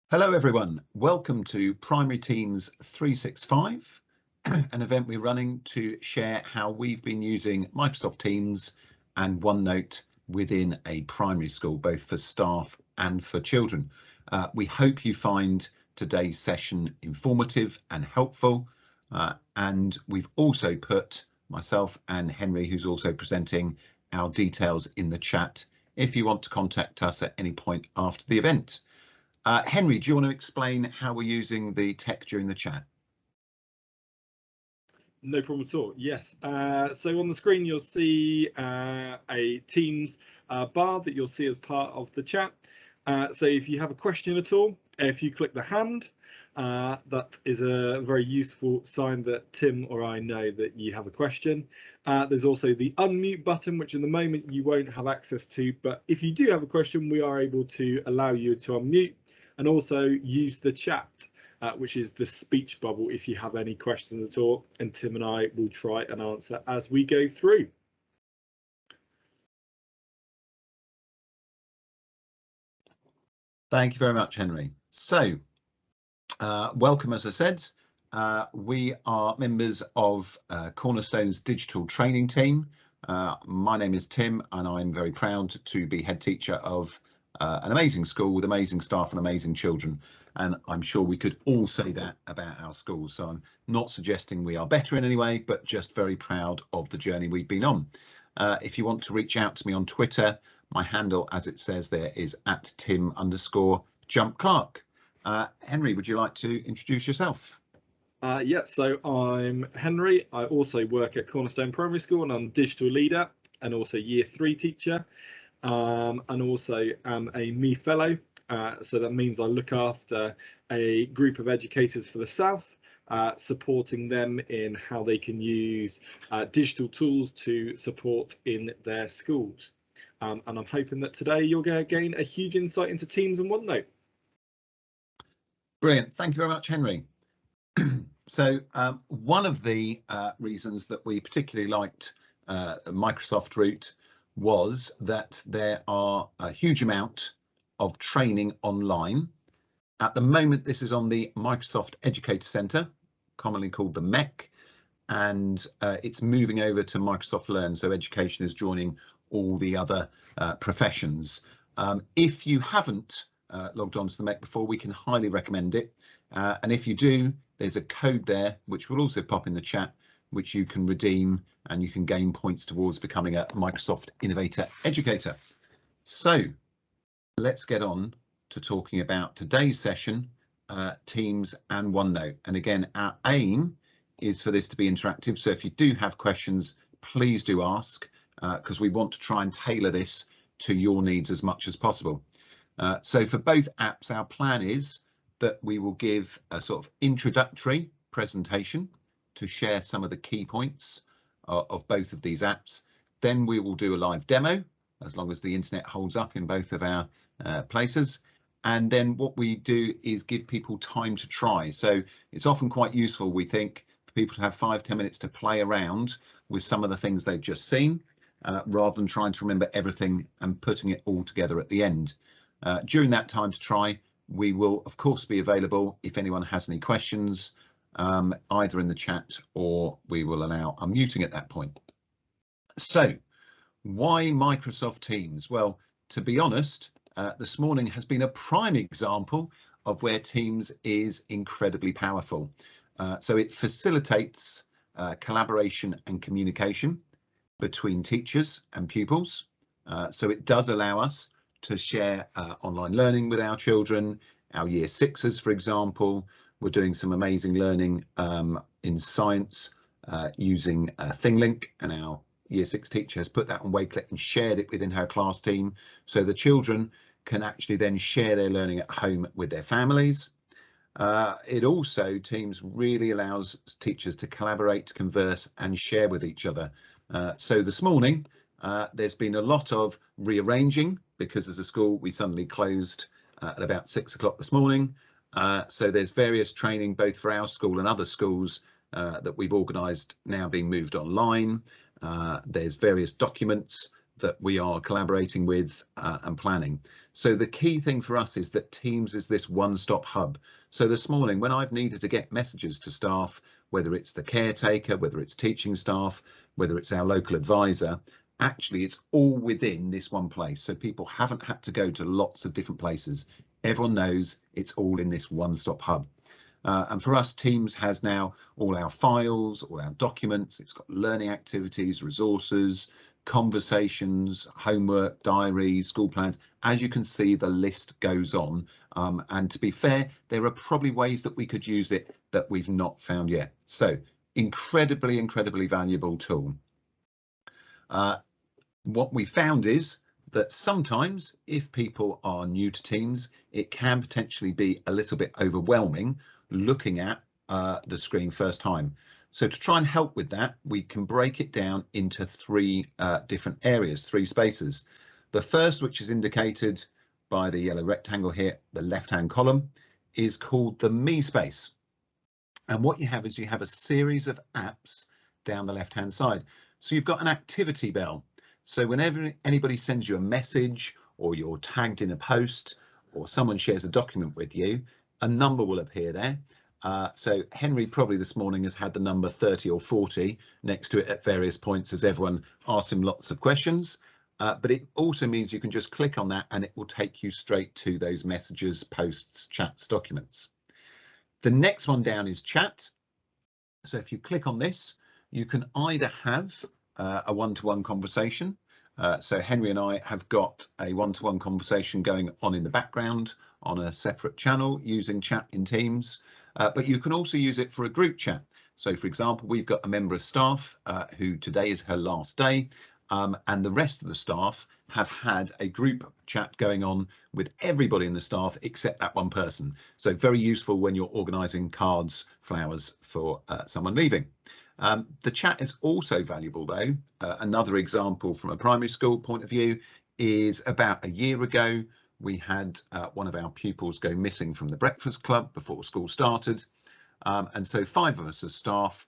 Hello everyone, welcome to Primary Teams 365, an event we're running to share how we've been using Microsoft Teams and OneNote within a primary school, both for staff and for children. We hope you find today's session informative and helpful, and we've also put myself and Henry, who's also presenting, our details in the chat if you want to contact us at any point after the event. Henry, do you want to explain how we're using the tech during the chat? No problem at all. Yes. So on the screen, you'll see a Teams bar that you'll see as part of the chat. So if you have a question at all, if you click the hand, that is a very useful sign that Tim or I know that you have a question. There's also the unmute button, which in the moment you won't have access to, but if you do have a question, we are able to allow you to unmute and also use the chat, which is the speech bubble, if you have any questions at all, and Tim and I will try and answer as we go through. Thank you very much, Henry. So, welcome, as I said. We are members of Cornerstone's digital training team. My name is Tim, and I'm very proud to be head teacher of an amazing school with amazing staff and amazing children. And I'm sure we could all say that about our schools. So I'm not suggesting we are better in any way, but just very proud of the journey we've been on. If you want to reach out to me on Twitter, my handle, as it says there, is @Tim_JumpClark. Henry, would you like to introduce yourself? Yeah, so I'm Henry. I also work at Cornerstone Primary School, and I'm digital leader and also Year 3 teacher, and also am a Me Fellow. So that means I look after a group of educators for the South, supporting them in how they can use digital tools to support in their schools. And I'm hoping that today you're going to gain a huge insight into Teams and OneNote. Brilliant. Thank you very much, Henry. So one of the reasons that we particularly liked the Microsoft route was that there are a huge amount of training online. At the moment, this is on the Microsoft Educator Center, commonly called the MEC, and it's moving over to Microsoft Learn. So education is joining all the other professions. If you haven't logged on to the MEC before, we can highly recommend it. And if you do, there's a code there, which will also pop in the chat, which you can redeem and you can gain points towards becoming a Microsoft Innovator Educator. So let's get on to talking about today's session, Teams and OneNote. And again, our aim is for this to be interactive. So if you do have questions, please do ask, because we want to try and tailor this to your needs as much as possible. So for both apps, our plan is that we will give a sort of introductory presentation to share some of the key points of both of these apps. Then we will do a live demo, as long as the internet holds up in both of our places. And then what we do is give people time to try. So it's often quite useful, we think, for people to have 5-10 minutes to play around with some of the things they've just seen, rather than trying to remember everything and putting it all together at the end. During that time to try, we will of course be available if anyone has any questions, either in the chat or we will allow unmuting at that point. So why Microsoft Teams? Well, to be honest, this morning has been a prime example of where Teams is incredibly powerful. So it facilitates collaboration and communication between teachers and pupils. So it does allow us to share online learning with our children, our Year 6s, for example. We're doing some amazing learning in science using ThingLink, and our Year 6 teacher has put that on Wakelet and shared it within her class team. So the children can actually then share their learning at home with their families. It also, Teams really allows teachers to collaborate, converse and share with each other. So this morning, there's been a lot of rearranging because as a school, we suddenly closed at about 6 o'clock this morning. So there's various training, both for our school and other schools that we've organised now being moved online. There's various documents that we are collaborating with and planning. So the key thing for us is that Teams is this one-stop hub. So this morning, when I've needed to get messages to staff, whether it's the caretaker, whether it's teaching staff, whether it's our local advisor, actually it's all within this one place. So people haven't had to go to lots of different places. Everyone knows it's all in this one-stop hub. And for us, Teams has now all our files, all our documents. It's got learning activities, resources, conversations, homework, diaries, school plans. As you can see, the list goes on. And to be fair, there are probably ways that we could use it that we've not found yet. So incredibly, incredibly valuable tool. What we found is that sometimes if people are new to Teams, it can potentially be a little bit overwhelming looking at the screen first time. So to try and help with that, we can break it down into three different areas, three spaces. The first, which is indicated by the yellow rectangle here, the left-hand column, is called the Me space. And what you have is you have a series of apps down the left-hand side. So you've got an activity bell. So whenever anybody sends you a message or you're tagged in a post or someone shares a document with you, a number will appear there. So Henry probably this morning has had the number 30 or 40 next to it at various points as everyone asks him lots of questions. But it also means you can just click on that and it will take you straight to those messages, posts, chats, documents. The next one down is chat. So if you click on this, you can either have a one-to-one conversation. So Henry and I have got a one-to-one conversation going on in the background on a separate channel using chat in Teams, but you can also use it for a group chat. So for example, we've got a member of staff who today is her last day, and the rest of the staff have had a group chat going on with everybody in the staff except that one person. So very useful when you're organising cards, flowers for someone leaving. The chat is also valuable though. Another example from a primary school point of view is about a year ago, we had one of our pupils go missing from the breakfast club before school started. And so 5 of us as staff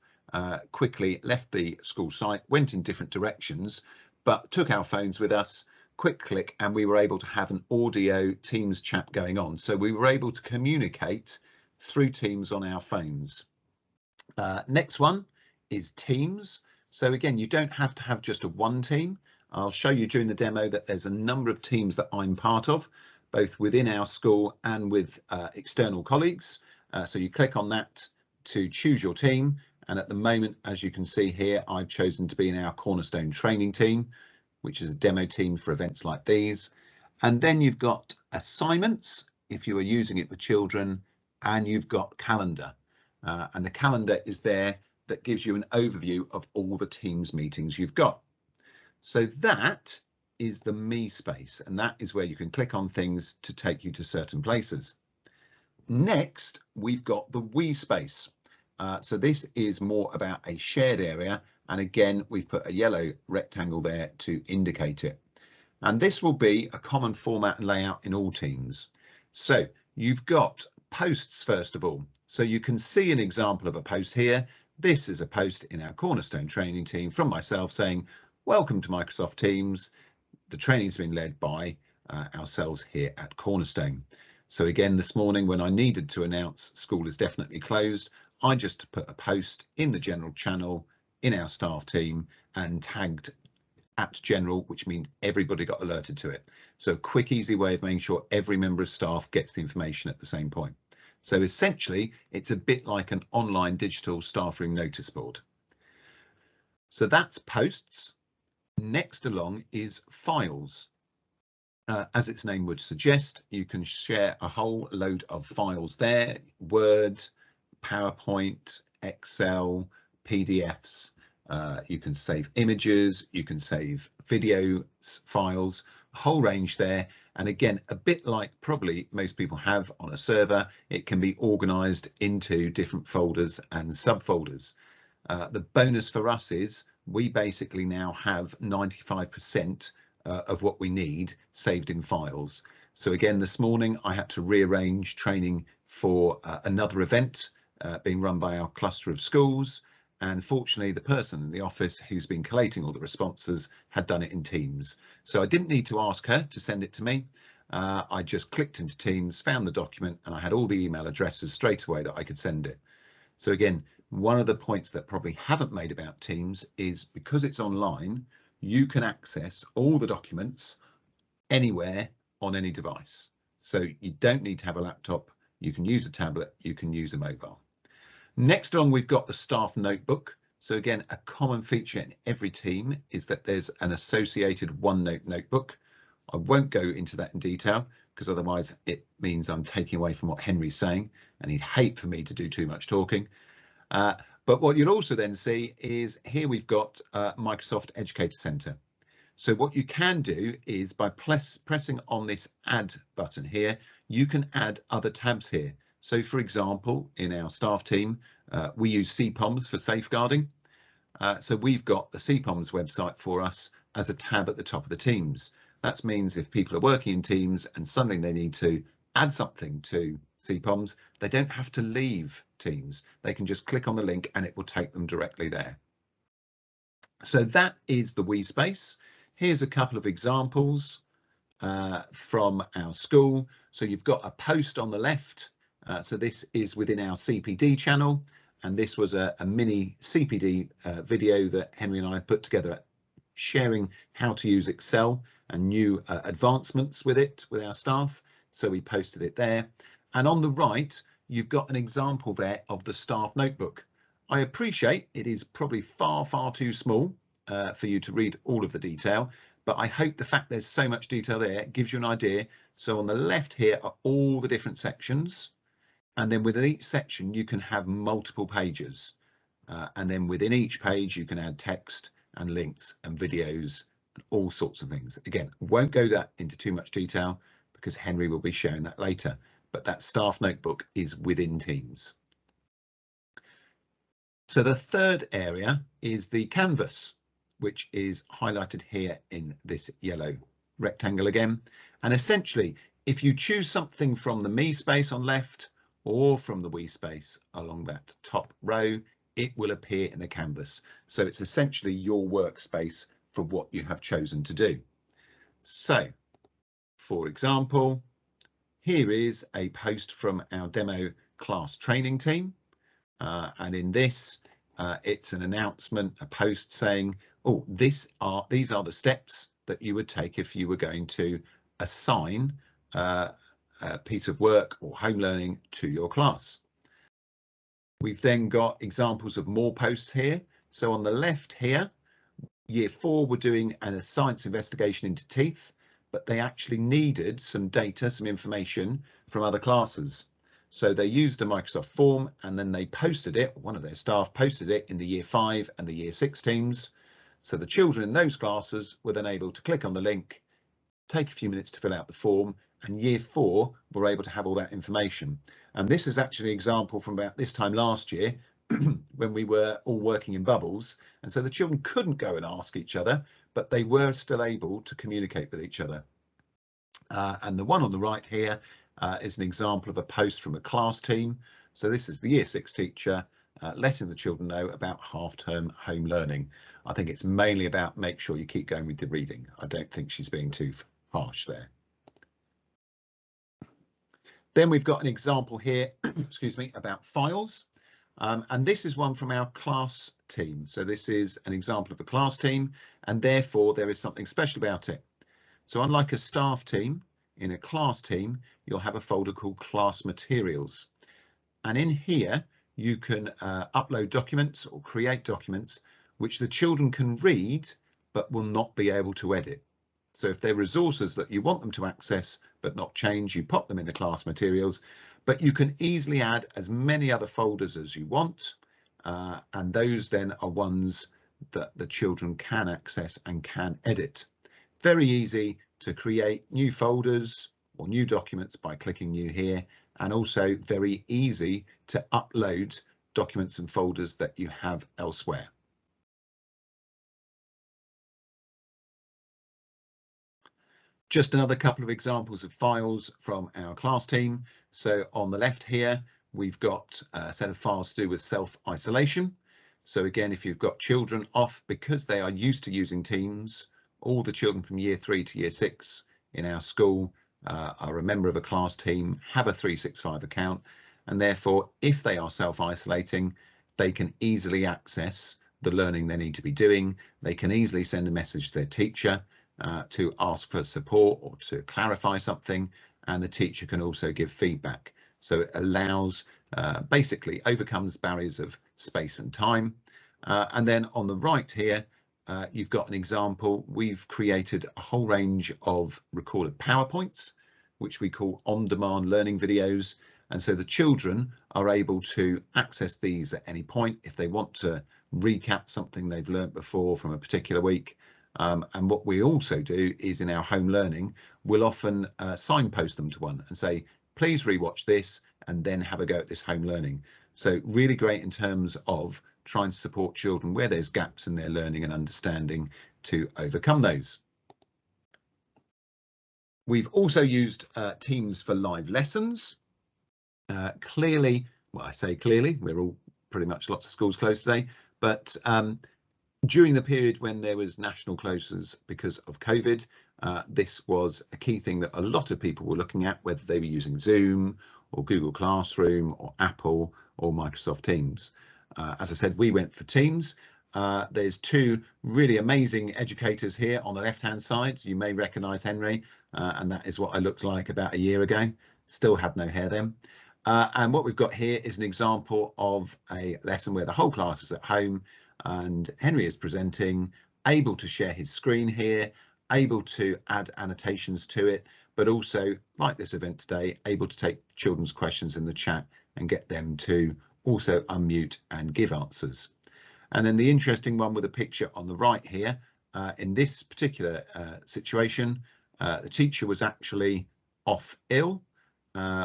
quickly left the school site, went in different directions, but took our phones with us, quick click, and we were able to have an audio Teams chat going on. So we were able to communicate through Teams on our phones. Next one is Teams. So again, you don't have to have just a one team. I'll show you during the demo that there's a number of teams that I'm part of, both within our school and with external colleagues. So you click on that to choose your team. And at the moment, as you can see here, I've chosen to be in our Cornerstone training team, which is a demo team for events like these. And then you've got assignments, if you are using it with children, and you've got calendar. And the calendar is there that gives you an overview of all the Teams meetings you've got. So that is the Me space, and that is where you can click on things to take you to certain places. Next, we've got the We space. So this is more about a shared area, and again, we've put a yellow rectangle there to indicate it. And this will be a common format and layout in all teams. So you've got posts first of all. So you can see an example of a post here. This is a post in our Cornerstone training team from myself saying, welcome to Microsoft Teams. The training's been led by ourselves here at Cornerstone. So again, this morning when I needed to announce school is definitely closed, I just put a post in the general channel in our staff team and tagged at general, which means everybody got alerted to it. So a quick, easy way of making sure every member of staff gets the information at the same point. So essentially, it's a bit like an online digital staff room notice board. So that's posts. Next along is files. As its name would suggest, you can share a whole load of files there, Word, PowerPoint, Excel, PDFs. You can save images, you can save video files, a whole range there. And again, a bit like probably most people have on a server, it can be organized into different folders and subfolders. The bonus for us is we basically now have 95% of what we need saved in files. So again, this morning I had to rearrange training for another event being run by our cluster of schools. And fortunately, the person in the office who's been collating all the responses had done it in Teams. So I didn't need to ask her to send it to me. I just clicked into Teams, found the document, and I had all the email addresses straight away that I could send it. So again, one of the points that probably haven't made about Teams is because it's online, you can access all the documents anywhere on any device. So you don't need to have a laptop. You can use a tablet, you can use a mobile. Next on, we've got the staff notebook. So again, a common feature in every team is that there's an associated OneNote notebook. I won't go into that in detail because otherwise it means I'm taking away from what Henry's saying, and he'd hate for me to do too much talking. But what you'll also then see is here we've got Microsoft Educator Center. So what you can do is by pressing on this add button here, you can add other tabs here. So for example, in our staff team, we use CPOMs for safeguarding. So we've got the CPOMs website for us as a tab at the top of the teams. That means if people are working in teams and suddenly they need to add something to CPOMs, they don't have to leave Teams. They can just click on the link and it will take them directly there. So that is the WeSpace. Here's a couple of examples from our school. So you've got a post on the left. So this is within our CPD channel. And this was a mini CPD video that Henry and I put together, sharing how to use Excel and new advancements with it with our staff. So we posted it there. And on the right, you've got an example there of the staff notebook. I appreciate it is probably far, far too small for you to read all of the detail, but I hope the fact there's so much detail there gives you an idea. So on the left here are all the different sections. And then within each section, you can have multiple pages. And then within each page, you can add text and links and videos and all sorts of things. Again, won't go into too much detail because Henry will be sharing that later. But that staff notebook is within Teams. So the third area is the canvas, which is highlighted here in this yellow rectangle again. And essentially, if you choose something from the Me space on left or from the We space along that top row, it will appear in the canvas. So it's essentially your workspace for what you have chosen to do. So, for example, here is a post from our demo class training team. And in this, it's an announcement, a post saying, oh, these are the steps that you would take if you were going to assign a piece of work or home learning to your class. We've then got examples of more posts here. So on the left here, year 4 were doing a science investigation into teeth, but they actually needed some data, some information from other classes. So they used a Microsoft form and then they posted it, one of their staff posted it in the year 5 and the year 6 teams. So the children in those classes were then able to click on the link, take a few minutes to fill out the form, and year 4 were able to have all that information. And this is actually an example from about this time last year when we were all working in bubbles. And so the children couldn't go and ask each other, but they were still able to communicate with each other. And the one on the right here is an example of a post from a class team. So this is the year 6 teacher letting the children know about half-term home learning. I think it's mainly about make sure you keep going with the reading. I don't think she's being too harsh there. Then we've got an example here, excuse me, about files. And this is one from our class team. So this is an example of a class team, and therefore there is something special about it. So unlike a staff team, in a class team, you'll have a folder called class materials. And in here, you can upload documents or create documents which the children can read, but will not be able to edit. So if they're resources that you want them to access, but not change, you pop them in the class materials, but you can easily add as many other folders as you want. And those then are ones that the children can access and can edit. Very easy to create new folders or new documents by clicking new here, and also very easy to upload documents and folders that you have elsewhere. Just another couple of examples of files from our class team. So on the left here, we've got a set of files to do with self-isolation. So again, if you've got children off because they are used to using Teams, all the children from year 3 to year 6 in our school are a member of a class team, have a 365 account, and therefore if they are self-isolating, they can easily access the learning they need to be doing. They can easily send a message to their teacher to ask for support or to clarify something, and the teacher can also give feedback. So it allows, basically overcomes barriers of space and time. And then on the right here, you've got an example. We've created a whole range of recorded PowerPoints, which we call on-demand learning videos. And so the children are able to access these at any point if they want to recap something they've learnt before from a particular week. And what we also do is in our home learning, we'll often signpost them to one and say, please rewatch this and then have a go at this home learning. So really great in terms of trying to support children where there's gaps in their learning and understanding to overcome those. We've also used Teams for live lessons. Clearly, well, I say clearly, we're all pretty much, lots of schools closed today, but during the period when there was national closures because of COVID, this was a key thing that a lot of people were looking at, whether they were using Zoom or Google Classroom or Apple or Microsoft Teams. As I said, we went for Teams. There's two really amazing educators here on the left-hand side. You may recognise Henry, and that is what I looked like about a year ago. Still had no hair then. And what we've got here is an example of a lesson where the whole class is at home and Henry is presenting, able to share his screen here, able to add annotations to it, but also, like this event today, able to take children's questions in the chat and get them to also unmute and give answers. And then the interesting one with a picture on the right here, in this particular situation, the teacher was actually off ill,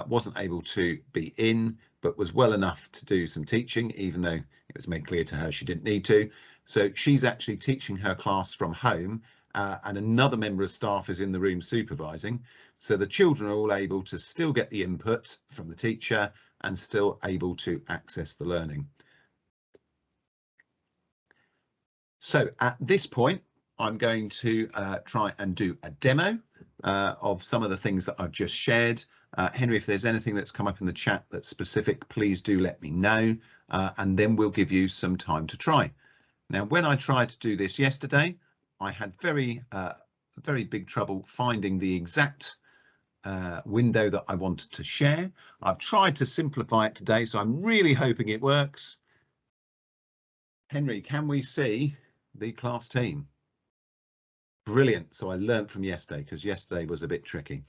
wasn't able to be in, but was well enough to do some teaching, even though it was made clear to her she didn't need to. So she's actually teaching her class from home, and another member of staff is in the room supervising. So the children are all able to still get the input from the teacher and still able to access the learning. So at this point, I'm going to try and do a demo of some of the things that I've just shared. Henry, if there's anything that's come up in the chat that's specific, please do let me know, and then we'll give you some time to try. Now, when I tried to do this yesterday, I had very big trouble finding the exact window that I wanted to share. I've tried to simplify it today, so I'm really hoping it works. Henry, can we see the class team? Brilliant. So I learned from yesterday, because yesterday was a bit tricky.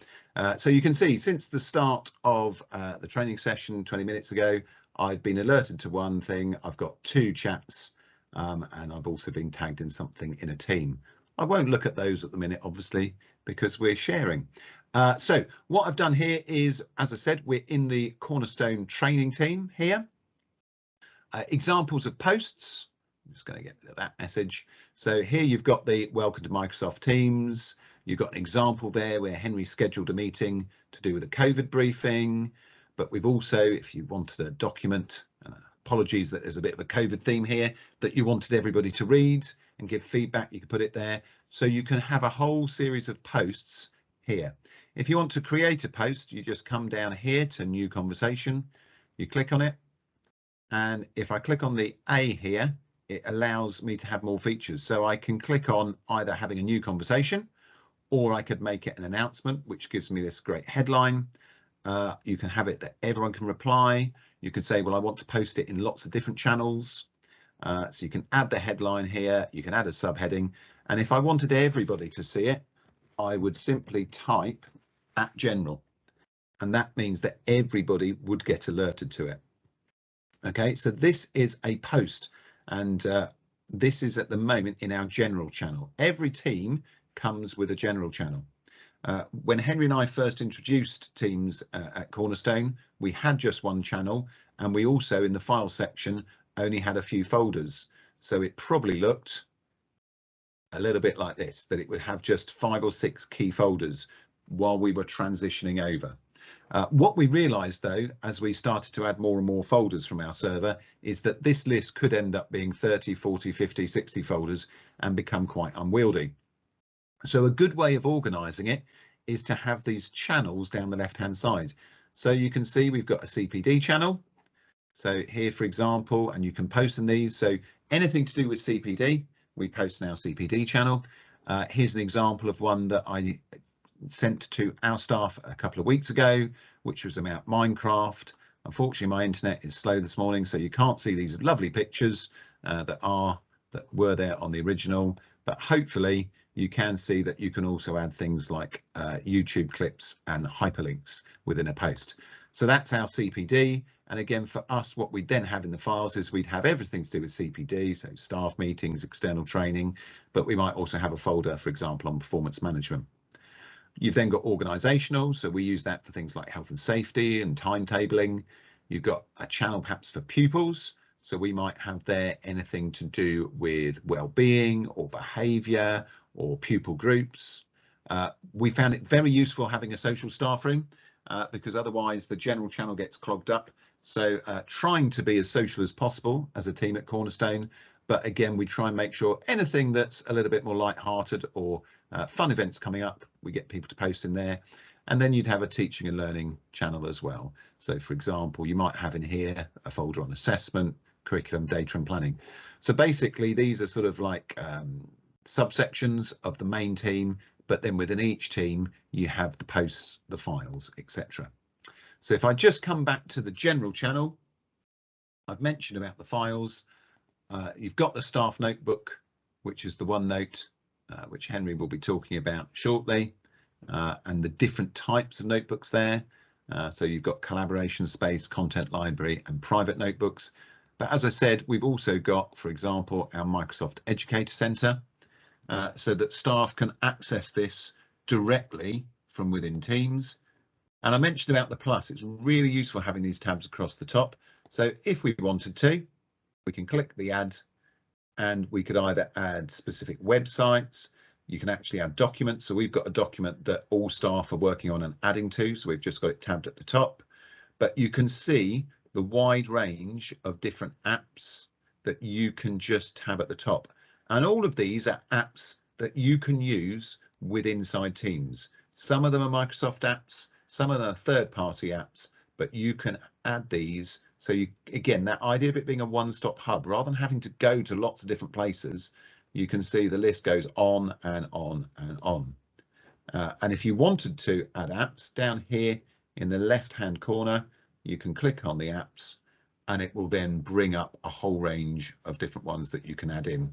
So you can see since the start of the training session 20 minutes ago, I've been alerted to one thing. I've got 2 chats, and I've also been tagged in something in a team. I won't look at those at the minute, obviously, because we're sharing. So what I've done here is, as I said, we're in the Cornerstone training team here. Examples of posts. I'm just going to get rid of that message. So here you've got the welcome to Microsoft Teams. You've got an example there where Henry scheduled a meeting to do with a COVID briefing. But we've also, if you wanted a document, and apologies that there's a bit of a COVID theme here, that you wanted everybody to read and give feedback, you could put it there. So you can have a whole series of posts here. If you want to create a post, you just come down here to new conversation, you click on it. And if I click on the A here, it allows me to have more features. So I can click on either having a new conversation, or I could make it an announcement, which gives me this great headline. You can have it that everyone can reply. You can say, well, I want to post it in lots of different channels. So you can add the headline here. You can add a subheading. And if I wanted everybody to see it, I would simply type @general. And that means that everybody would get alerted to it. Okay, so this is a post, and this is at the moment in our general channel. Every team comes with a general channel. When Henry and I first introduced Teams at Cornerstone, we had just one channel, and we also in the file section only had a few folders. So it probably looked a little bit like this, that it would have just 5 or 6 key folders while we were transitioning over. What we realized though, as we started to add more and more folders from our server, is that this list could end up being 30, 40, 50, 60 folders and become quite unwieldy. So a good way of organizing it is to have these channels down the left hand side. So you can see we've got a CPD channel. So here, for example, and you can post in these. So anything to do with CPD, we post in our CPD channel. Here's an example of one that I sent to our staff a couple of weeks ago, which was about Minecraft. Unfortunately, my internet is slow this morning, so you can't see these lovely pictures that were there on the original, but hopefully you can see that you can also add things like YouTube clips and hyperlinks within a post. So that's our CPD. And again, for us, what we'd then have in the files is we'd have everything to do with CPD, so staff meetings, external training, but we might also have a folder, for example, on performance management. You've then got organizational, so we use that for things like health and safety and timetabling. You've got a channel perhaps for pupils, so we might have there anything to do with well-being or behaviour or pupil groups. We found it very useful having a social staff room because otherwise the general channel gets clogged up. So trying to be as social as possible as a team at Cornerstone, but again, we try and make sure anything that's a little bit more light-hearted or fun events coming up, we get people to post in there. And then you'd have a teaching and learning channel as well. So for example, you might have in here a folder on assessment, curriculum, data and planning. So basically these are sort of like subsections of the main team, but then within each team you have the posts, the files, etc. So if I just come back to the general channel, I've mentioned about the files. You've got the staff notebook, which is the OneNote, which Henry will be talking about shortly, and the different types of notebooks there. So you've got collaboration space, content library and private notebooks. But as I said, we've also got, for example, our Microsoft Educator Center, so that staff can access this directly from within Teams. And I mentioned about the plus, it's really useful having these tabs across the top. So if we wanted to, we can click the add and we could either add specific websites, you can actually add documents. So we've got a document that all staff are working on and adding to, so we've just got it tabbed at the top. But you can see the wide range of different apps that you can just tab at the top. And all of these are apps that you can use with inside Teams. Some of them are Microsoft apps, some of them are third-party apps, but you can add these. So you, again, that idea of it being a one-stop hub, rather than having to go to lots of different places, you can see the list goes on and on and on. And if you wanted to add apps, down here in the left-hand corner, you can click on the apps and it will then bring up a whole range of different ones that you can add in.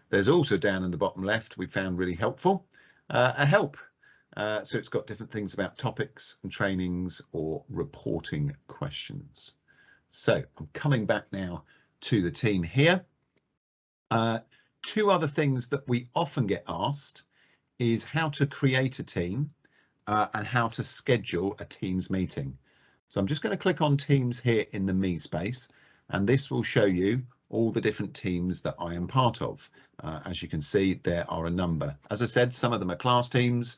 There's also down in the bottom left, we found really helpful, a help. So it's got different things about topics and trainings or reporting questions. So I'm coming back now to the team here. Two other things that we often get asked is how to create a team and how to schedule a Teams meeting. So I'm just going to click on Teams here in the Me space, and this will show you all the different teams that I am part of. As you can see, there are a number. As I said, some of them are class teams,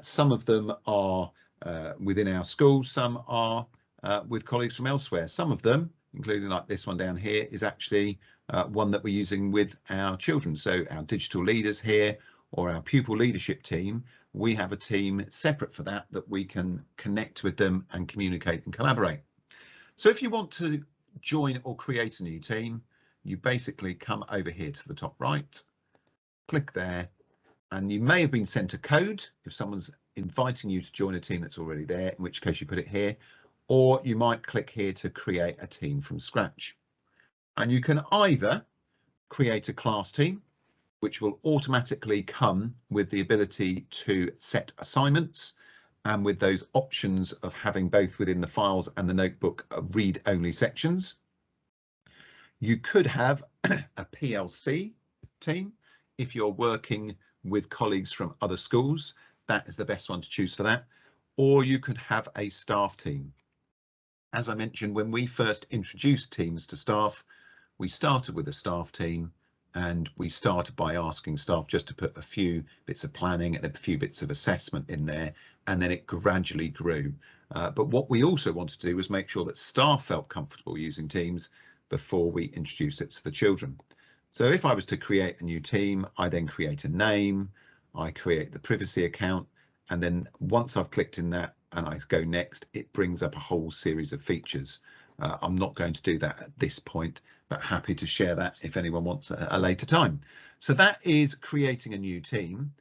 some of them are within our school, some are with colleagues from elsewhere. Some of them, including like this one down here, is actually one that we're using with our children. So our digital leaders here or our pupil leadership team, we have a team separate for that we can connect with them and communicate and collaborate. So if you want to join or create a new team, you basically come over here to the top right, click there, and you may have been sent a code if someone's inviting you to join a team that's already there, in which case you put it here, or you might click here to create a team from scratch. And you can either create a class team, which will automatically come with the ability to set assignments and with those options of having both within the files and the notebook read-only sections. You could have a PLC team if you're working with colleagues from other schools. That is the best one to choose for that. Or you could have a staff team. As I mentioned, when we first introduced teams to staff, we started with a staff team and we started by asking staff just to put a few bits of planning and a few bits of assessment in there, and then it gradually grew. But what we also wanted to do was make sure that staff felt comfortable using Teams before we introduced it to the children. So if I was to create a new team, I then create a name, I create the privacy account, and then once I've clicked in that and I go next, it brings up a whole series of features. I'm not going to do that at this point, but happy to share that if anyone wants a later time. So that is creating a new team.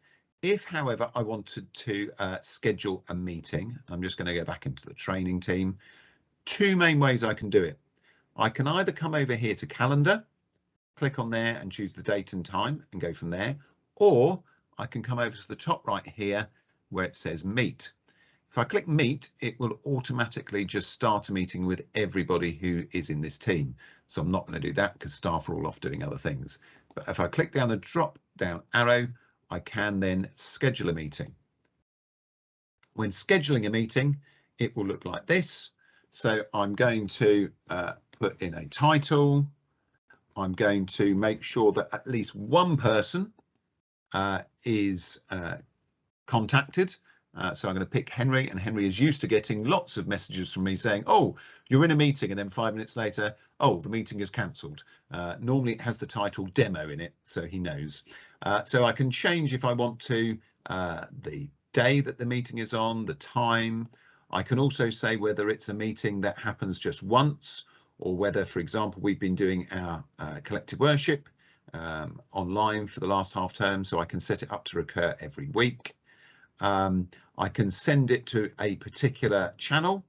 If, however, I wanted to schedule a meeting, I'm just going to go back into the training team. Two main ways I can do it. I can either come over here to calendar, click on there and choose the date and time and go from there, or I can come over to the top right here where it says meet. If I click meet, it will automatically just start a meeting with everybody who is in this team. So I'm not going to do that because staff are all off doing other things. But if I click down the drop down arrow, I can then schedule a meeting. When scheduling a meeting, it will look like this. So I'm going to put in a title. I'm going to make sure that at least one person is contacted. So I'm going to pick Henry, and Henry is used to getting lots of messages from me saying, oh, you're in a meeting, and then 5 minutes later, oh, the meeting is cancelled. Normally it has the title demo in it, so he knows. So I can change if I want to the day that the meeting is on, the time. I can also say whether it's a meeting that happens just once, or whether, for example, we've been doing our collective worship online for the last half term, so I can set it up to recur every week. I can send it to a particular channel,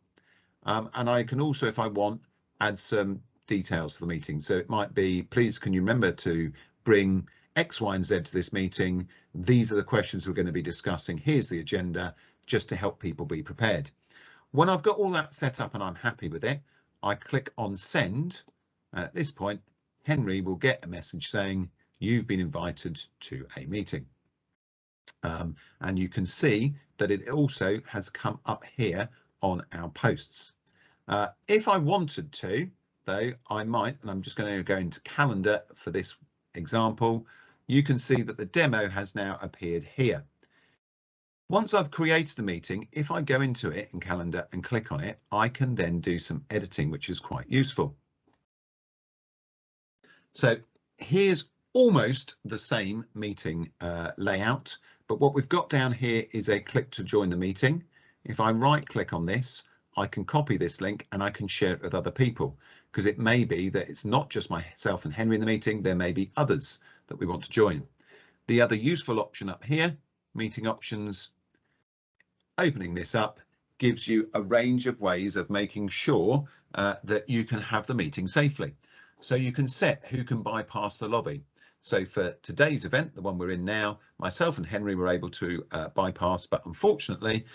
and I can also, if I want, add some details for the meeting. So it might be, please can you remember to bring X, Y, and Z to this meeting. These are the questions we're going to be discussing. Here's the agenda, just to help people be prepared. When I've got all that set up and I'm happy with it, I click on send. And at this point, Henry will get a message saying you've been invited to a meeting. And you can see that it also has come up here on our posts. If I wanted to, though, I might, and I'm just going to go into calendar for this example. You can see that the demo has now appeared here. Once I've created the meeting, if I go into it in calendar and click on it, I can then do some editing, which is quite useful. So here's almost the same meeting layout, but what we've got down here is a click to join the meeting. If I right click on this, I can copy this link and I can share it with other people, because it may be that it's not just myself and Henry in the meeting, there may be others that we want to join. The other useful option up here, meeting options, opening this up gives you a range of ways of making sure that you can have the meeting safely. So you can set who can bypass the lobby. So for today's event, the one we're in now, myself and Henry were able to bypass, but unfortunately,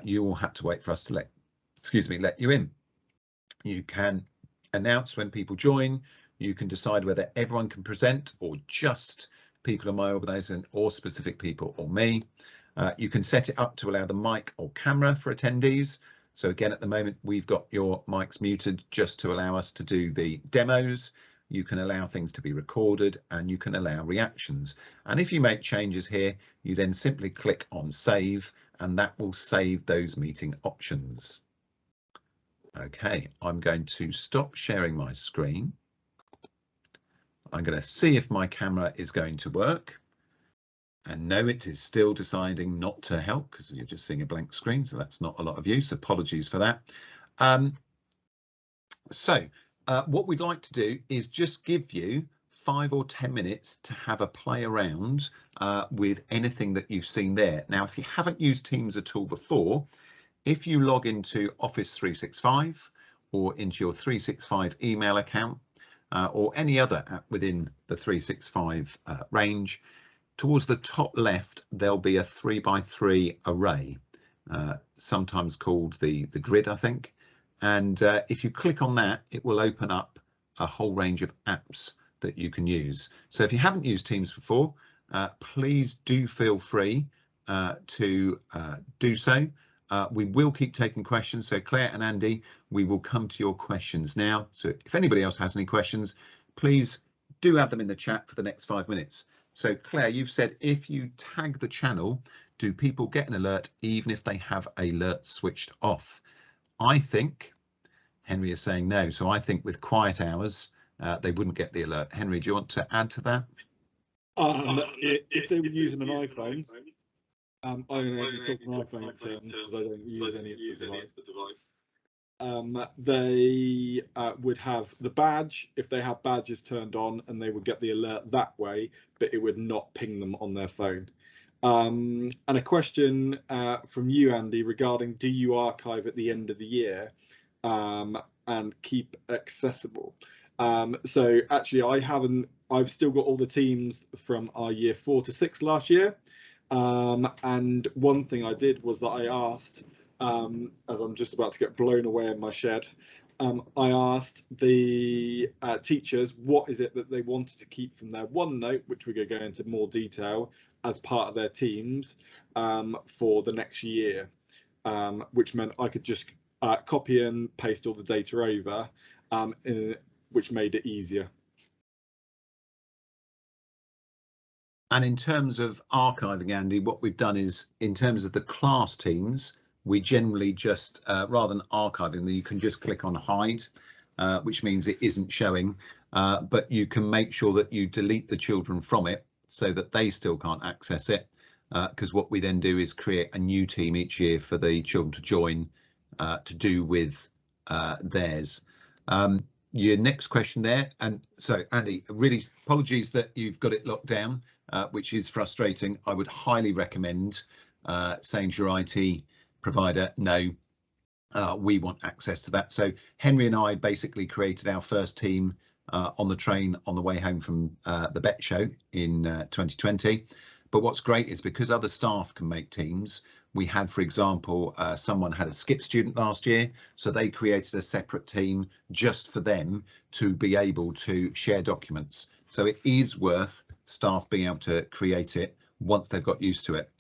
you all had to wait for us to let you in. You can announce when people join. You can decide whether everyone can present or just people in my organisation or specific people or me. You can set it up to allow the mic or camera for attendees. So again, at the moment, we've got your mics muted just to allow us to do the demos. You can allow things to be recorded and you can allow reactions. And if you make changes here, you then simply click on save and that will save those meeting options. Okay, I'm going to stop sharing my screen. I'm going to see if my camera is going to work. And no, it is still deciding not to help because you're just seeing a blank screen. So that's not a lot of use. Apologies for that. What we'd like to do is just give you 5 or 10 minutes to have a play around with anything that you've seen there. Now, if you haven't used Teams at all before, if you log into Office 365 or into your 365 email account or any other app within the 365 range, towards the top left, there'll be a 3x3 array, sometimes called the grid, I think. And if you click on that, it will open up a whole range of apps that you can use. So if you haven't used Teams before, please do feel free to do so. We will keep taking questions. So Claire and Andy, we will come to your questions now. So if anybody else has any questions, please do add them in the chat for the next 5 minutes. So Claire, you've said if you tag the channel, do people get an alert even if they have alert switched off? I think Henry is saying no. So I think with quiet hours, they wouldn't get the alert. Henry, do you want to add to that? If they were using an iPhone, I only talk an iPhone terms because I don't use any of the device. They would have the badge if they have badges turned on, and they would get the alert that way, but it would not ping them on their phone. And a question from you, Andy, regarding do you archive at the end of the year and keep accessible? So actually, I've still got all the teams from our year 4 to 6 last year. And one thing I did was that I asked, as I'm just about to get blown away in my shed, I asked the teachers what is it that they wanted to keep from their OneNote, which we're going to go into more detail, as part of their teams for the next year, which meant I could just copy and paste all the data over, which made it easier. And in terms of archiving, Andy, what we've done is, in terms of the class teams, we generally just, rather than archiving them, you can just click on hide, which means it isn't showing, but you can make sure that you delete the children from it so that they still can't access it, because what we then do is create a new team each year for the children to join to do with theirs. Your next question there, and so Andy, really apologies that you've got it locked down, which is frustrating. I would highly recommend saying to your IT provider, no, we want access to that. So Henry and I basically created our first team on the train on the way home from the Bet Show in 2020. But what's great is because other staff can make teams, we had, for example, someone had a skip student last year, so they created a separate team just for them to be able to share documents. So it is worth staff being able to create it once they've got used to it.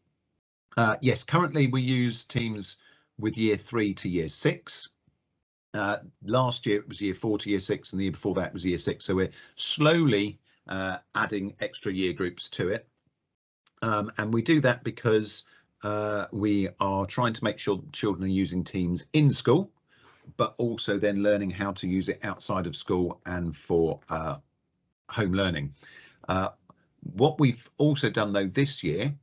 Yes, currently we use Teams with year 3 to year 6. Last year it was year 4 to year 6, and the year before that was year 6. So we're slowly adding extra year groups to it. And we do that because we are trying to make sure children are using Teams in school, but also then learning how to use it outside of school and for home learning. What we've also done though this year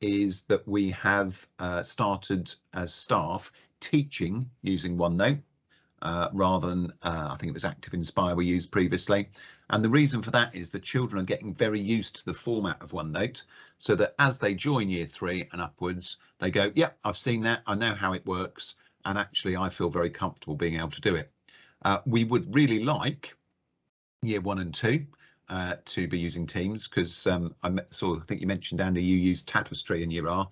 is that we have started as staff teaching using OneNote rather than I think it was Active Inspire we used previously. And the reason for that is the children are getting very used to the format of OneNote, so that as they join year 3 and upwards, they go, yeah, I've seen that, I know how it works, and actually I feel very comfortable being able to do it. We would really like year 1 and 2 to be using Teams, because I think you mentioned, Andy, you use Tapestry in year R,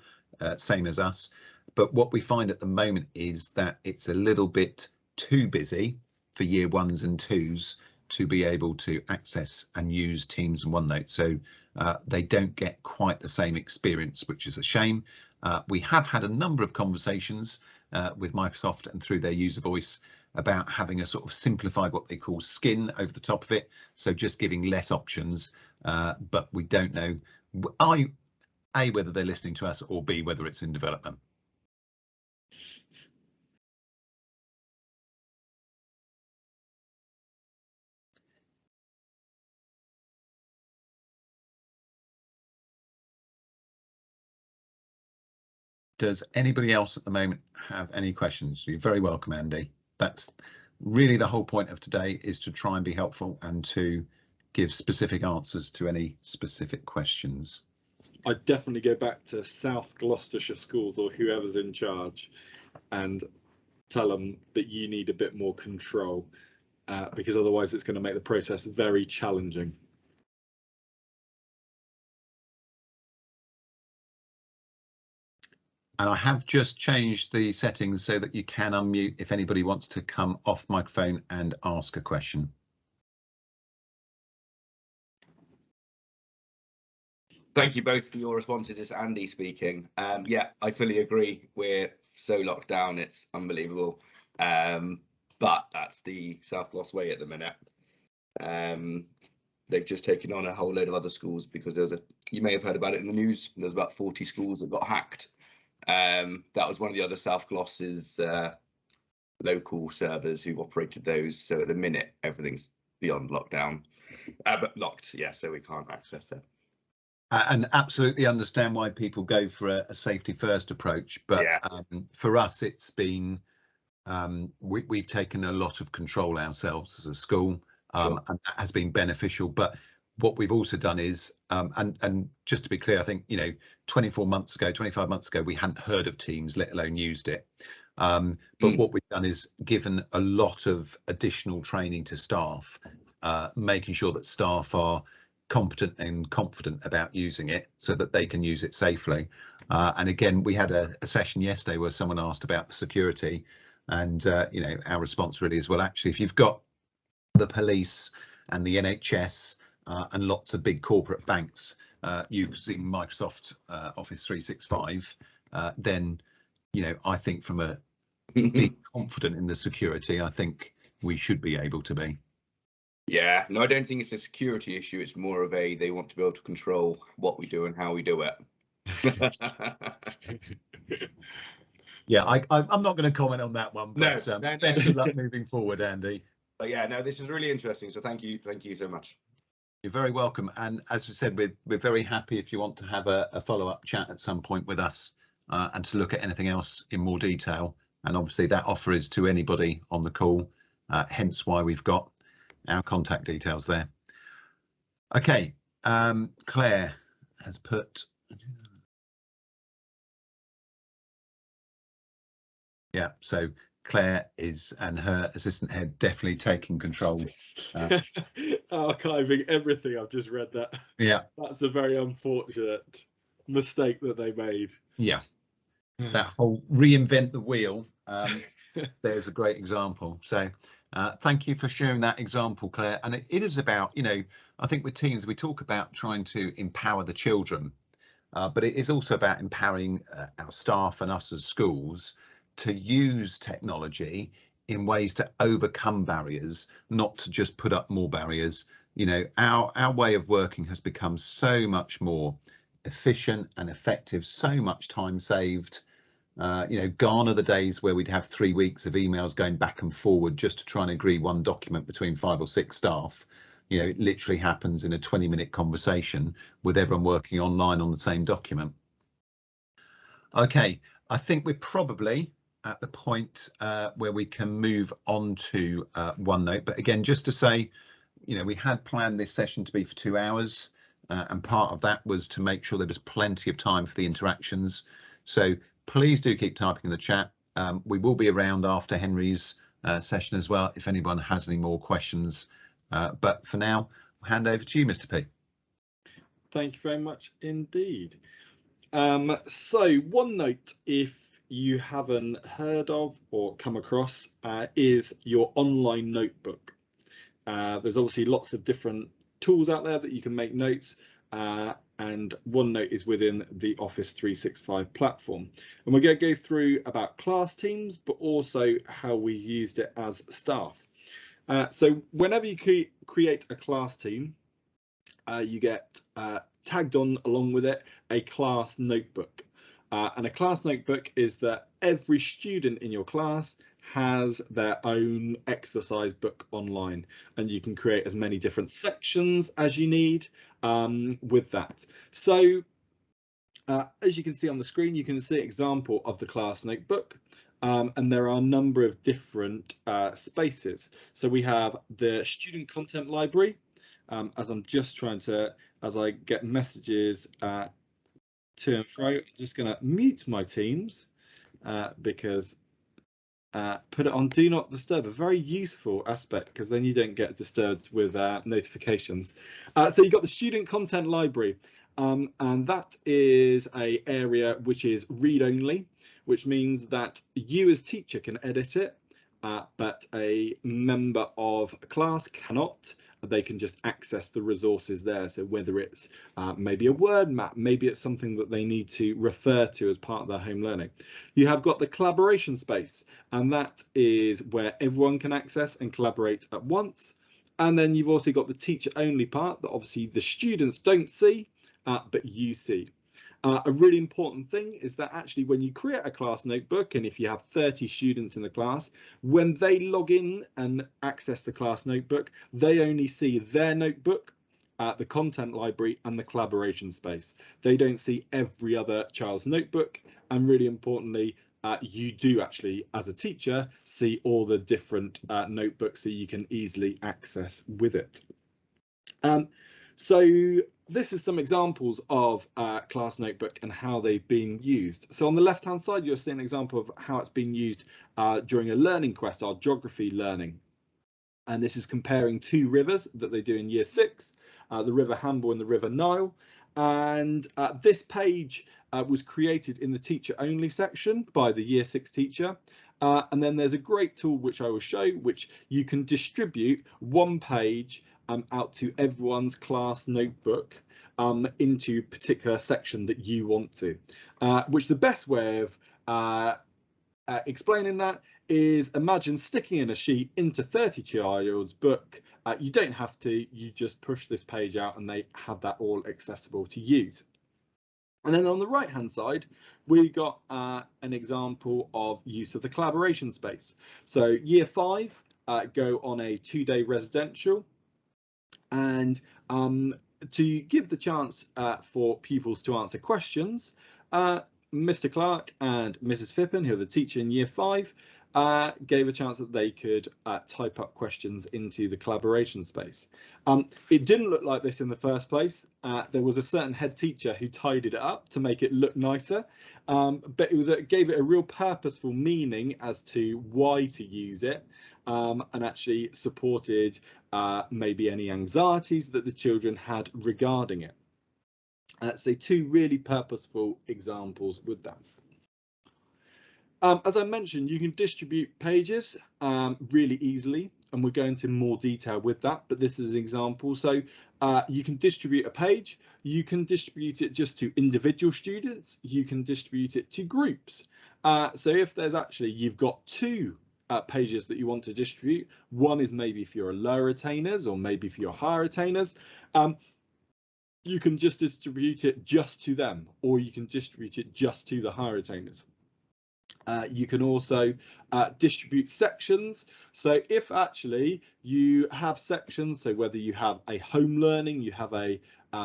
same as us. But what we find at the moment is that it's a little bit too busy for year 1s and 2s to be able to access and use Teams and OneNote. So they don't get quite the same experience, which is a shame. We have had a number of conversations with Microsoft and through their user voice about having a sort of simplified, what they call skin over the top of it. So just giving less options, but we don't know, A, whether they're listening to us, or B, whether it's in development. Does anybody else at the moment have any questions? You're very welcome, Andy. That's really the whole point of today, is to try and be helpful and to give specific answers to any specific questions. I'd definitely go back to South Gloucestershire schools or whoever's in charge and tell them that you need a bit more control, because otherwise it's going to make the process very challenging. And I have just changed the settings so that you can unmute if anybody wants to come off microphone and ask a question. Thank you both for your responses. It's Andy speaking. Yeah, I fully agree. We're so locked down, it's unbelievable. But that's the South Gloss way at the minute. they've just taken on a whole load of other schools because you may have heard about it in the news. There's about 40 schools that got hacked. That was one of the other South Gloss's local servers who operated those. So at the minute, everything's beyond lockdown, but locked. Yeah, so we can't access it. And absolutely understand why people go for a safety first approach, but Yeah. For us, it's been we've taken a lot of control ourselves as a school, Sure. and that has been beneficial. But what we've also done is, and just to be clear, I think 25 months ago, we hadn't heard of Teams, let alone used it. But what we've done is given a lot of additional training to staff, making sure that staff are competent and confident about using it so that they can use it safely. And again, we had a session yesterday where someone asked about the security, and our response really is, well, actually, if you've got the police and the NHS and lots of big corporate banks using Microsoft Office 365, then I think from a being confident in the security, I think we should be able to be. Yeah, no, I don't think it's a security issue. It's more of they want to be able to control what we do and how we do it. Yeah, I'm not going to comment on that one, but No. best of luck moving forward, Andy. But yeah, no, this is really interesting. So thank you so much. You're very welcome. And as we said, we're very happy if you want to have a follow-up chat at some point with us and to look at anything else in more detail. And obviously that offer is to anybody on the call, hence why we've got our contact details there. Okay, Claire has put. Yeah, so Claire is, and her assistant head, definitely taking control. Archiving everything. I've just read that. Yeah, that's a very unfortunate mistake that they made. Yeah, that whole reinvent the wheel. There's a great example. So thank you for sharing that example, Claire. And it is about, I think with teams, we talk about trying to empower the children, but it is also about empowering our staff and us as schools to use technology in ways to overcome barriers, not to just put up more barriers. Our way of working has become so much more efficient and effective, so much time saved. Gone are the days where we'd have 3 weeks of emails going back and forward just to try and agree one document between 5 or 6 staff. It literally happens in a 20-minute conversation with everyone working online on the same document. Okay, I think we're probably at the point where we can move on to OneNote. But again, just to say, we had planned this session to be for 2 hours, and part of that was to make sure there was plenty of time for the interactions. So please do keep typing in the chat. We will be around after Henry's session as well if anyone has any more questions. But for now, I'll hand over to you, Mr. P. Thank you very much indeed. So OneNote, if you haven't heard of or come across, is your online notebook. There's obviously lots of different tools out there that you can make notes, and OneNote is within the Office 365 platform. And we're going to go through about class teams, but also how we used it as staff. So whenever you create a class team, you get tagged on along with it a class notebook. And a class notebook is that every student in your class has their own exercise book online, and you can create as many different sections as you need with that. So as you can see on the screen, you can see an example of the class notebook. And there are a number of different spaces. So we have the student content library, as I'm just trying to, as I get messages to and fro, I'm just going to mute my Teams because put it on do not disturb, a very useful aspect because then you don't get disturbed with notifications. So you've got the student content library, and that is an area which is read only, which means that you as teacher can edit it, but a member of a class cannot. They can just access the resources there. So whether it's maybe a word map, maybe it's something that they need to refer to as part of their home learning. You have got the collaboration space, and that is where everyone can access and collaborate at once. And then you've also got the teacher only part that obviously the students don't see, but you see. A really important thing is that actually when you create a class notebook, and if you have 30 students in the class, when they log in and access the class notebook, they only see their notebook, the content library and the collaboration space. They don't see every other child's notebook, and really importantly, you do actually, as a teacher, see all the different notebooks that you can easily access with it. So this is some examples of class notebook and how they've been used. So on the left hand side, you'll see an example of how it's been used during a learning quest, our geography learning. And this is comparing two rivers that they do in year 6, the River Hamble and the River Nile. And this page was created in the teacher only section by the year 6 teacher. And then there's a great tool which I will show, which you can distribute one page out to everyone's class notebook into a particular section that you want to, which the best way of explaining that is imagine sticking in a sheet into 30-year-old's book. You don't have to, you just push this page out and they have that all accessible to use. And then on the right hand side, we got an example of use of the collaboration space. So year 5 go on a 2-day residential, and to give the chance for pupils to answer questions, Mr. Clark and Mrs. Phippen, who are the teacher in year 5, gave a chance that they could type up questions into the collaboration space. It didn't look like this in the first place. There was a certain head teacher who tidied it up to make it look nicer, but it gave it a real purposeful meaning as to why to use it, and actually supported maybe any anxieties that the children had regarding it. So 2 really purposeful examples with that. As I mentioned, you can distribute pages really easily, and we'll go into more detail with that, but this is an example. So you can distribute a page, you can distribute it just to individual students, you can distribute it to groups. So if there's actually, you've got 2 pages that you want to distribute, one is maybe for your lower retainers or maybe for your higher retainers, you can just distribute it just to them, or you can distribute it just to the higher retainers. You can also distribute sections. So if actually you have sections, so whether you have a home learning, you have a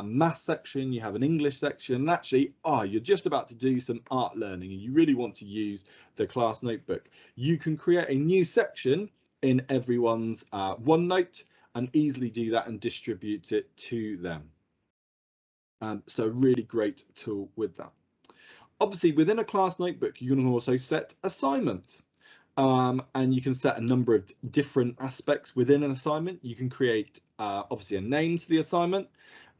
math section, you have an English section, and actually you're just about to do some art learning and you really want to use the class notebook, you can create a new section in everyone's OneNote and easily do that and distribute it to them. So really great tool with that. Obviously, within a class notebook, you can also set assignments, and you can set a number of different aspects within an assignment. You can create obviously a name to the assignment.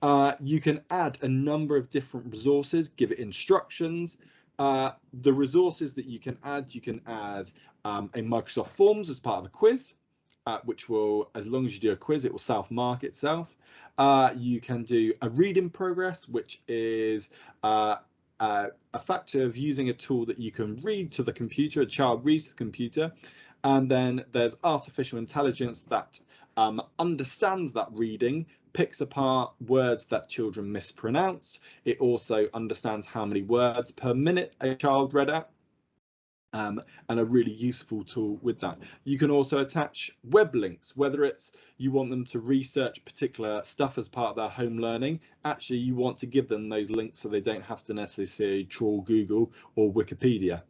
You can add a number of different resources, give it instructions. The resources that you can add a Microsoft Forms as part of a quiz, which will, as long as you do a quiz, it will self-mark itself. You can do a reading progress, which is a factor of using a tool that you can read to the computer, a child reads to the computer, and then there's artificial intelligence that understands that reading, picks apart words that children mispronounced. It also understands how many words per minute a child read out, and a really useful tool with that. You can also attach web links, whether it's you want them to research particular stuff as part of their home learning, actually you want to give them those links so they don't have to necessarily trawl Google or Wikipedia.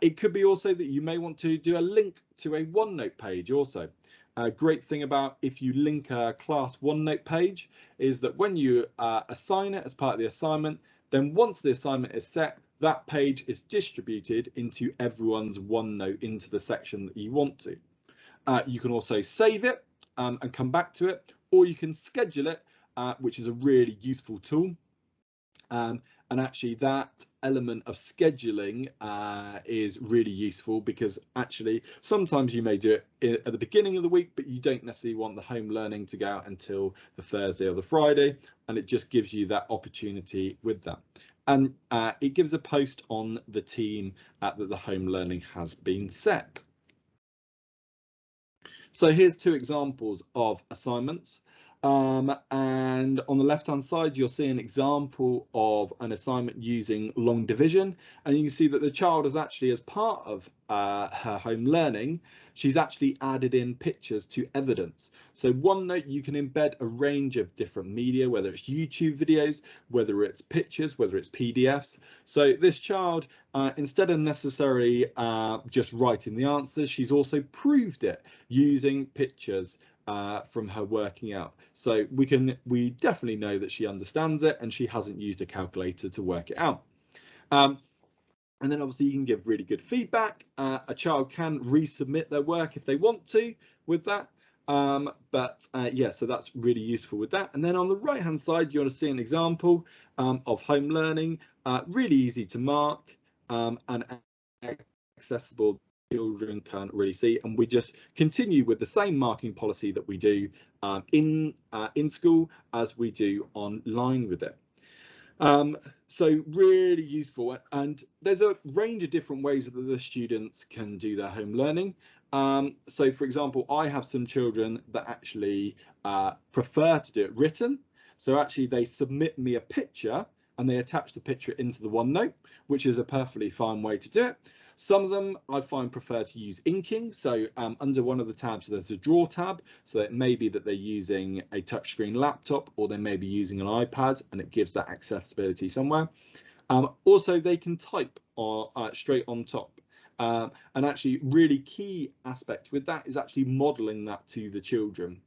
It could be also that you may want to do a link to a OneNote page also. A great thing about if you link a class OneNote page is that when you assign it as part of the assignment, then once the assignment is set, that page is distributed into everyone's OneNote into the section that you want to. You can also save it and come back to it, or you can schedule it, which is a really useful tool. And actually that element of scheduling is really useful, because actually sometimes you may do it at the beginning of the week, but you don't necessarily want the home learning to go out until the Thursday or the Friday, and it just gives you that opportunity with that. And it gives a post on the team that the home learning has been set. So here's two examples of assignments. And on the left hand side, you'll see an example of an assignment using long division, and you can see that the child is actually, as part of her home learning, she's actually added in pictures to evidence. So OneNote, you can embed a range of different media, whether it's YouTube videos, whether it's pictures, whether it's PDFs. So this child, instead of necessarily just writing the answers, she's also proved it using pictures from her working out. So we definitely know that she understands it, and she hasn't used a calculator to work it out. And then obviously you can give really good feedback. A child can resubmit their work if they want to with that. Yeah, so that's really useful with that. And then on the right hand side, you want to see an example of home learning, really easy to mark and accessible. Children can't really see, and we just continue with the same marking policy that we do in school as we do online with it. So really useful, and there's a range of different ways that the students can do their home learning. So for example, I have some children that actually prefer to do it written. So actually they submit me a picture and they attach the picture into the OneNote, which is a perfectly fine way to do it. Some of them I find prefer to use inking. So under one of the tabs, there's a draw tab. So it may be that they're using a touchscreen laptop, or they may be using an iPad, and it gives that accessibility somewhere. Also, they can type straight on top. And actually, really key aspect with that is actually modeling that to the children.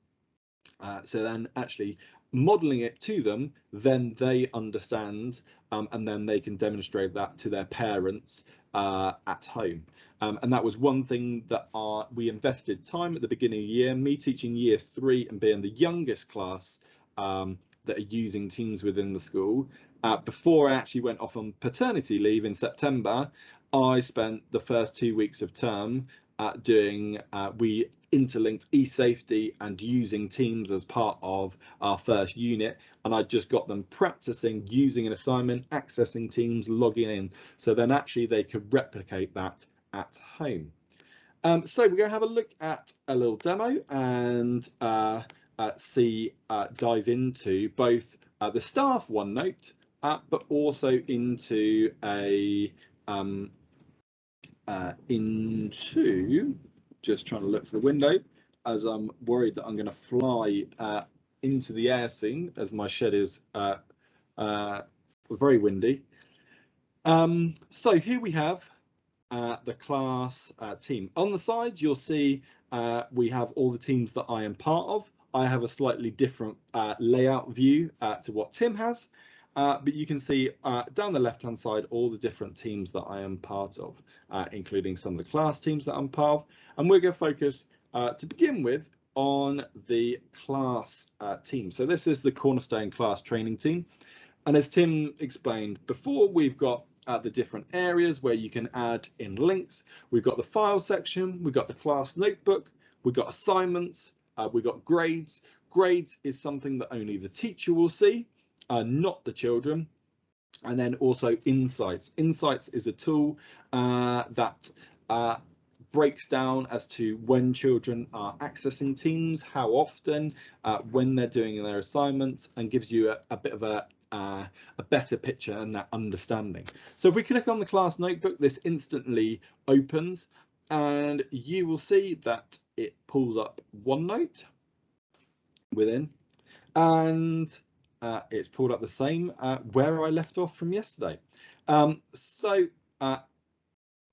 So then actually modeling it to them, then they understand, and then they can demonstrate that to their parents at home. And that was one thing that we invested time at the beginning of the year, me teaching year 3 and being the youngest class that are using Teams within the school. Before I actually went off on paternity leave in September, I spent the first 2 weeks of term we interlinked e-safety and using Teams as part of our first unit, and I just got them practicing using an assignment, accessing Teams, logging in, so then actually they could replicate that at home. So we're going to have a look at a little demo and dive into both the staff OneNote, but also into just trying to look for the window, as I'm worried that I'm going to fly into the air soon, as my shed is very windy. So here we have the class team. On the side, you'll see we have all the teams that I am part of. I have a slightly different layout view to what Tim has. But you can see down the left hand side all the different teams that I am part of, including some of the class teams that I'm part of. And we're going to focus to begin with on the class team. So this is the Cornerstone class training team. And as Tim explained before, we've got the different areas where you can add in links. We've got the file section, we've got the class notebook, we've got assignments, we've got grades. Grades is something that only the teacher will see, not the children. And then also insights. Insights is a tool that breaks down as to when children are accessing Teams, how often, when they're doing their assignments, and gives you a bit of a better picture and that understanding. So if we click on the class notebook, this instantly opens, and you will see that it pulls up OneNote within, and it's pulled up the same where I left off from yesterday.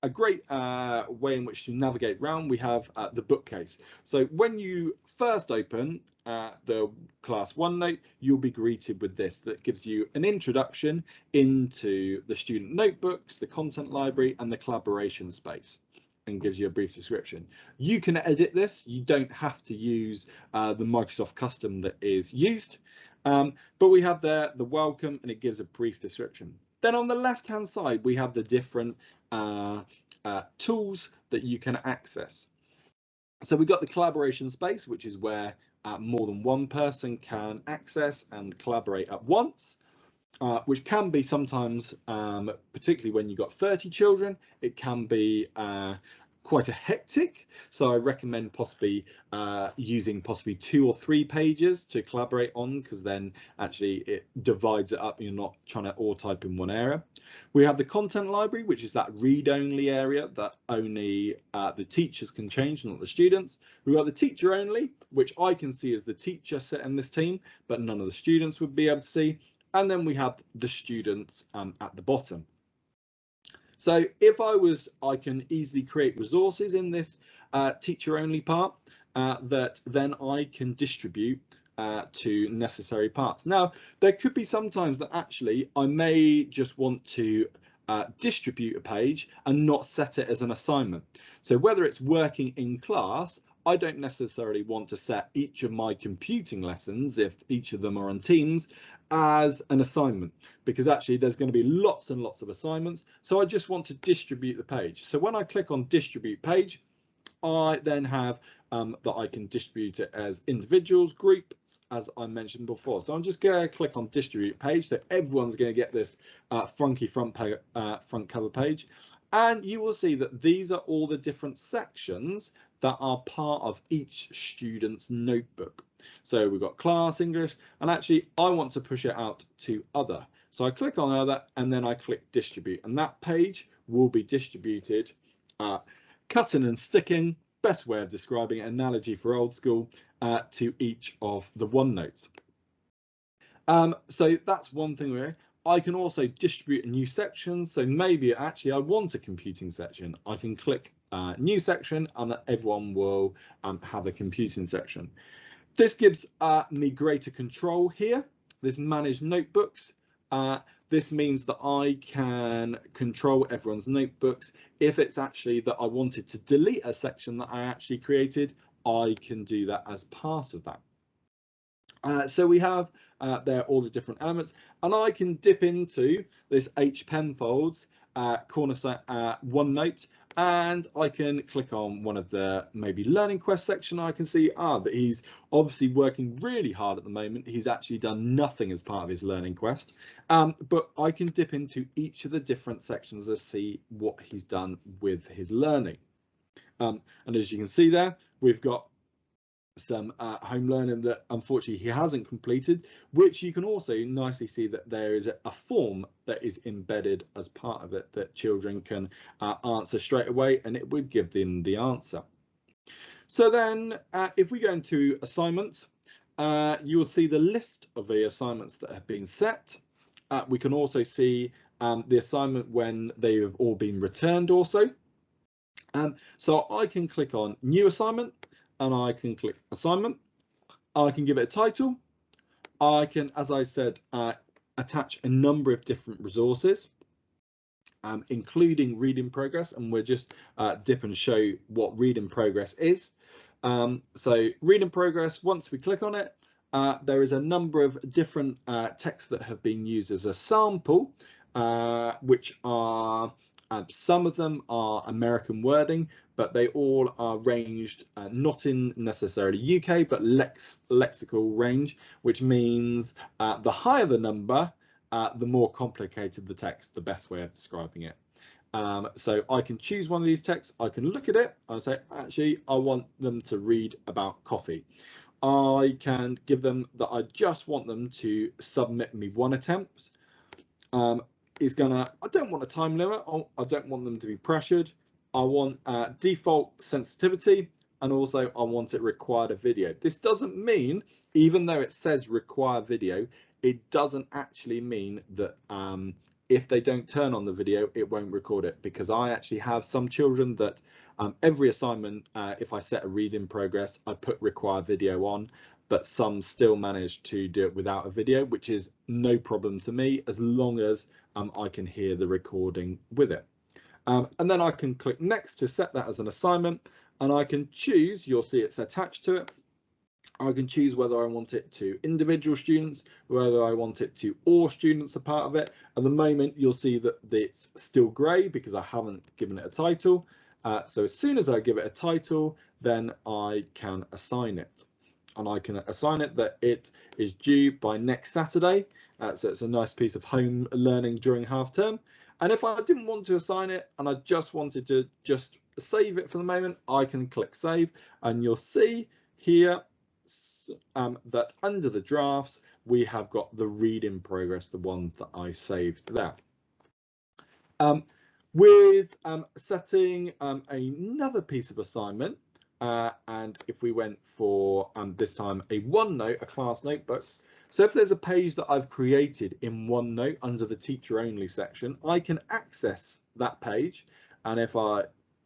A great way in which to navigate around, we have the bookcase. So when you first open the class OneNote, you'll be greeted with this that gives you an introduction into the student notebooks, the content library, and the collaboration space, and gives you a brief description. You can edit this. You don't have to use the Microsoft custom that is used, but we have there the welcome, and it gives a brief description. Then on the left hand side, we have the different tools that you can access. So we've got the collaboration space, which is where more than one person can access and collaborate at once, which can be sometimes, particularly when you've got 30 children, it can be quite a hectic, so I recommend possibly using 2 or 3 pages to collaborate on, because then actually it divides it up. You're not trying to all type in one area. We have the content library, which is that read-only area that only the teachers can change, not the students. We've got the teacher only, which I can see as the teacher set in this team, but none of the students would be able to see. And then we have the students at the bottom. So if I can easily create resources in this teacher only part that then I can distribute to necessary parts. Now, there could be sometimes that actually I may just want to distribute a page and not set it as an assignment. So whether it's working in class, I don't necessarily want to set each of my computing lessons, if each of them are on Teams, as an assignment, because actually there's going to be lots and lots of assignments. So I just want to distribute the page. So when I click on distribute page, I then have that I can distribute it as individuals, groups, as I mentioned before. So I'm just going to click on distribute page, so everyone's going to get this funky front cover page, and you will see that these are all the different sections that are part of each student's notebook. So we've got class, English, and actually I want to push it out to other. So I click on other and then I click distribute, and that page will be distributed cutting and sticking, best way of describing an analogy for old school, to each of the OneNotes. So that's one thing where I can also distribute a new section. So maybe actually I want a computing section. I can click new section and everyone will have a computing section. This gives me greater control here. This manage notebooks. This means that I can control everyone's notebooks. If it's actually that I wanted to delete a section that I actually created, I can do that as part of that. So we have there all the different elements, and I can dip into this H Penfolds Cornerstone OneNote, and I can click on one of the maybe Learning Quest section. I can see that he's obviously working really hard at the moment. He's actually done nothing as part of his Learning Quest, but I can dip into each of the different sections to see what he's done with his learning. And as you can see there, we've got some home learning that unfortunately he hasn't completed, which you can also nicely see that there is a form that is embedded as part of it that children can answer straight away, and it would give them the answer. So then if we go into assignments, you will see the list of the assignments that have been set. We can also see the assignment when they have all been returned also. So I can click on new assignment, and I can click assignment. I can give it a title. I can, as I said, attach a number of different resources, including read in progress, and we'll just dip and show what read in progress is. So read in progress, once we click on it, there is a number of different texts that have been used as a sample, which are some of them are American wording, but they all are ranged not in necessarily UK, but lexical range, which means the higher the number, the more complicated the text, the best way of describing it. So I can choose one of these texts, I can look at it and say, actually, I want them to read about coffee. I can give them that I just want them to submit me one attempt. I don't want a time limit. I don't want them to be pressured. I want default sensitivity, and also I want it required a video. This doesn't mean, even though it says require video, it doesn't actually mean that if they don't turn on the video, it won't record it, because I actually have some children that every assignment, if I set a read in progress, I put require video on, but some still manage to do it without a video, which is no problem to me, as long as I can hear the recording with it. And then I can click next to set that as an assignment, and I can choose, you'll see it's attached to it. I can choose whether I want it to individual students, whether I want it to all students a part of it. At the moment, you'll see that it's still grey because I haven't given it a title. So as soon as I give it a title, then I can assign it. And I can assign it that it is due by next Saturday. So it's a nice piece of home learning during half term. And if I didn't want to assign it and I just wanted to save it for the moment, I can click save, and you'll see here that under the drafts, we have got the read in progress, the one that I saved there. With setting another piece of assignment, and if we went for this time a OneNote, a class notebook. So if there's a page that I've created in OneNote under the teacher only section, I can access that page. And if I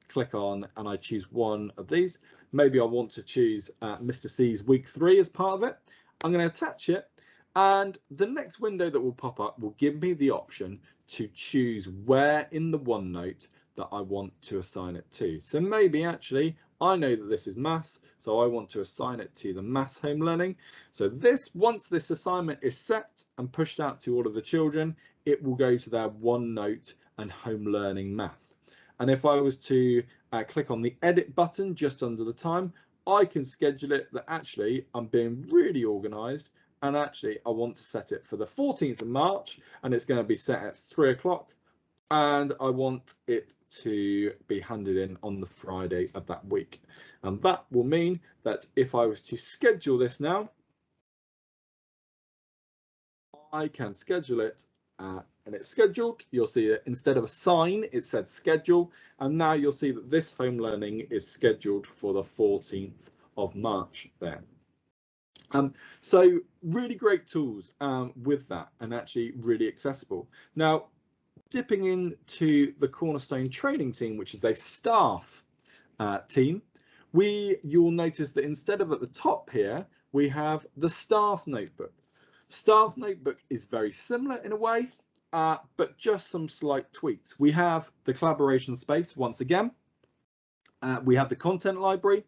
click on and I choose one of these, maybe I want to choose Mr. C's week 3 as part of it. I'm going to attach it, and the next window that will pop up will give me the option to choose where in the OneNote that I want to assign it to. So maybe actually I know that this is maths, so I want to assign it to the maths home learning. So once this assignment is set and pushed out to all of the children, it will go to their OneNote and home learning maths. And if I was to click on the edit button just under the time, I can schedule it that actually I'm being really organized, and actually I want to set it for the 14th of March, and it's going to be set at 3 o'clock, and I want it to be handed in on the Friday of that week. And that will mean that if I was to schedule this now, I can schedule it, and it's scheduled. You'll see that instead of assign, it said schedule, and now you'll see that this home learning is scheduled for the 14th of March there. So really great tools with that, and actually really accessible. Now, dipping into the Cornerstone training team, which is a staff team, you'll notice that instead of at the top here, we have the staff notebook. Staff notebook is very similar in a way, but just some slight tweaks. We have the collaboration space once again. We have the content library.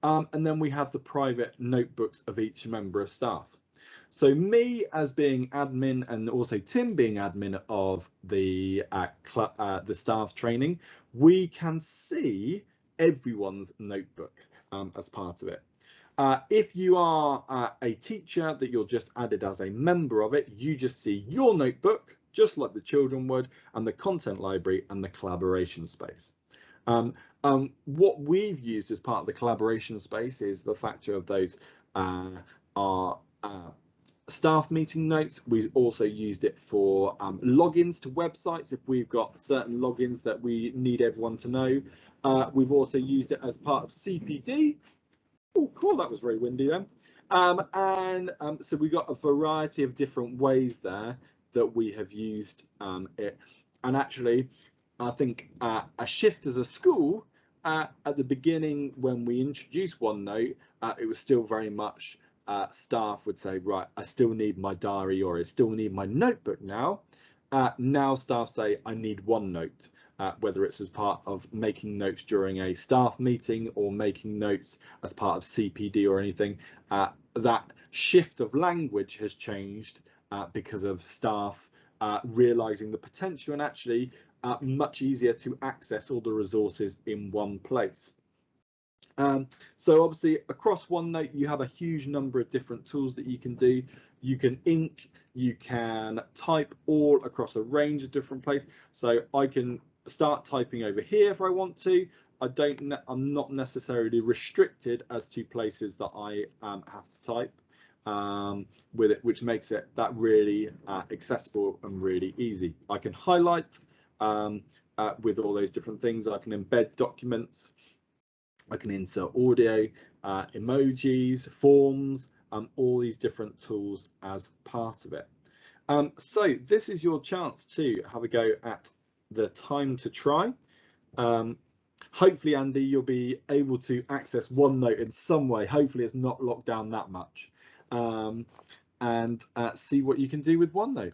And then we have the private notebooks of each member of staff. So me as being admin, and also Tim being admin of the staff training, we can see everyone's notebook as part of it. If you are a teacher that you're just added as a member of it, you just see your notebook, just like the children would, and the content library and the collaboration space. What we've used as part of the collaboration space is the factor of those our staff meeting notes. We've also used it for logins to websites if we've got certain logins that we need everyone to know. We've also used it as part of CPD. Oh, cool, that was very windy then. So we've got a variety of different ways there that we have used it. And actually, I think a shift as a school, at the beginning when we introduced OneNote, it was still very much staff would say, right, I still need my diary, or I still need my notebook now. Now staff say, I need OneNote, whether it's as part of making notes during a staff meeting or making notes as part of CPD or anything. That shift of language has changed because of staff realizing the potential, and actually much easier to access all the resources in one place. So obviously across OneNote you have a huge number of different tools that you can do. You can ink, you can type all across a range of different places. So I can start typing over here if I want to. I'm not necessarily restricted as to places that I have to type with it, which makes it that really accessible and really easy. I can highlight with all those different things. I can embed documents. I can insert audio, emojis, forms, all these different tools as part of it. So this is your chance to have a go at the time to try. Hopefully, Andy, you'll be able to access OneNote in some way. Hopefully it's not locked down that much, and see what you can do with OneNote.